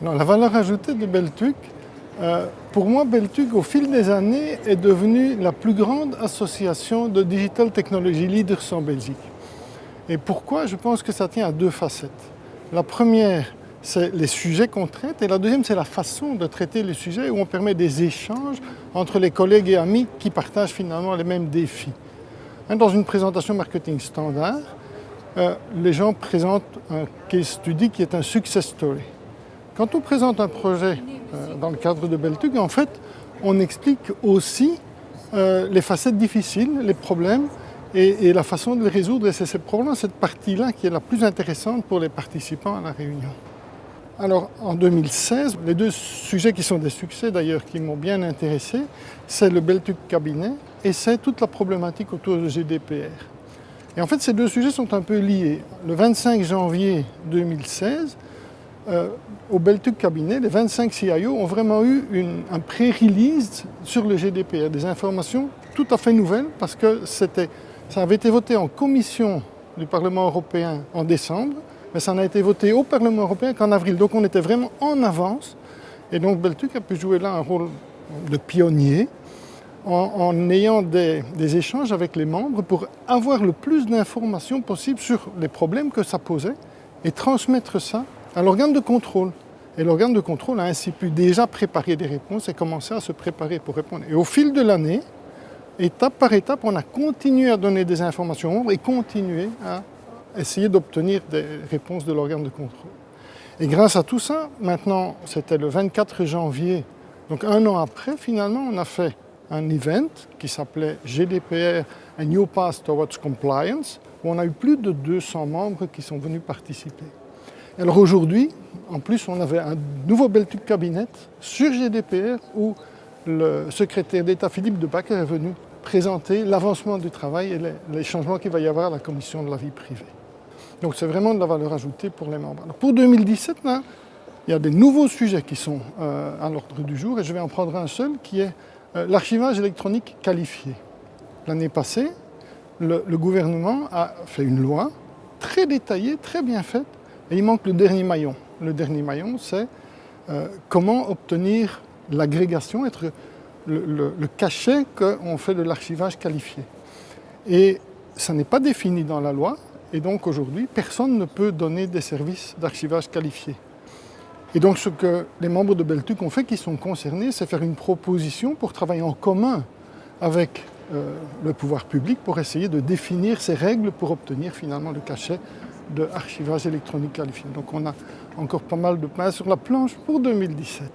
Alors, la valeur ajoutée de Beltuc, pour moi, Beltuc, au fil des années, est devenue la plus grande association de digital technology leaders en Belgique. Et pourquoi? Je pense que ça tient à deux facettes. La première, c'est les sujets qu'on traite, et la deuxième, c'est la façon de traiter les sujets, où on permet des échanges entre les collègues et amis qui partagent finalement les mêmes défis. Dans une présentation marketing standard, les gens présentent un case study qui est un success story. Quand on présente un projet dans le cadre de Beltuc, en fait, on explique aussi les facettes difficiles, les problèmes et la façon de les résoudre. Et c'est probablement cette partie-là qui est la plus intéressante pour les participants à la réunion. Alors, en 2016, les deux sujets qui sont des succès d'ailleurs, qui m'ont bien intéressé, c'est le Beltuc Cabinet et c'est toute la problématique autour de GDPR. Et en fait, ces deux sujets sont un peu liés. Le 25 janvier 2016, au Beltuc Cabinet, les 25 CIO ont vraiment eu un pré-release sur le GDPR, des informations tout à fait nouvelles parce que ça avait été voté en commission du Parlement européen en décembre, mais ça n'a été voté au Parlement européen qu'en avril. Donc on était vraiment en avance et donc Beltuc a pu jouer là un rôle de pionnier en ayant des échanges avec les membres pour avoir le plus d'informations possible sur les problèmes que ça posait et transmettre ça à l'organe de contrôle. Et l'organe de contrôle a ainsi pu déjà préparer des réponses et commencer à se préparer pour répondre. Et au fil de l'année, étape par étape, on a continué à donner des informations et continué à essayer d'obtenir des réponses de l'organe de contrôle. Et grâce à tout ça, maintenant, c'était le 24 janvier, donc un an après, finalement, on a fait un event qui s'appelait GDPR A New Path Towards Compliance, où on a eu plus de 200 membres qui sont venus participer. Alors aujourd'hui, en plus, on avait un nouveau Beltuc Cabinet sur GDPR où le secrétaire d'État Philippe de Backer est venu présenter l'avancement du travail et les changements qu'il va y avoir à la Commission de la vie privée. Donc c'est vraiment de la valeur ajoutée pour les membres. Alors pour 2017, là, il y a des nouveaux sujets qui sont à l'ordre du jour et je vais en prendre un seul qui est l'archivage électronique qualifié. L'année passée, le gouvernement a fait une loi très détaillée, très bien faite, et il manque le dernier maillon. Le dernier maillon, c'est comment obtenir l'agrégation, être le cachet qu'on fait de l'archivage qualifié. Et ça n'est pas défini dans la loi, et donc aujourd'hui, personne ne peut donner des services d'archivage qualifié. Et donc ce que les membres de Beltuc ont fait, qui sont concernés, c'est faire une proposition pour travailler en commun avec le pouvoir public pour essayer de définir ces règles pour obtenir finalement le cachet de archivage électronique qualifié. Donc on a encore pas mal de pain sur la planche pour 2017.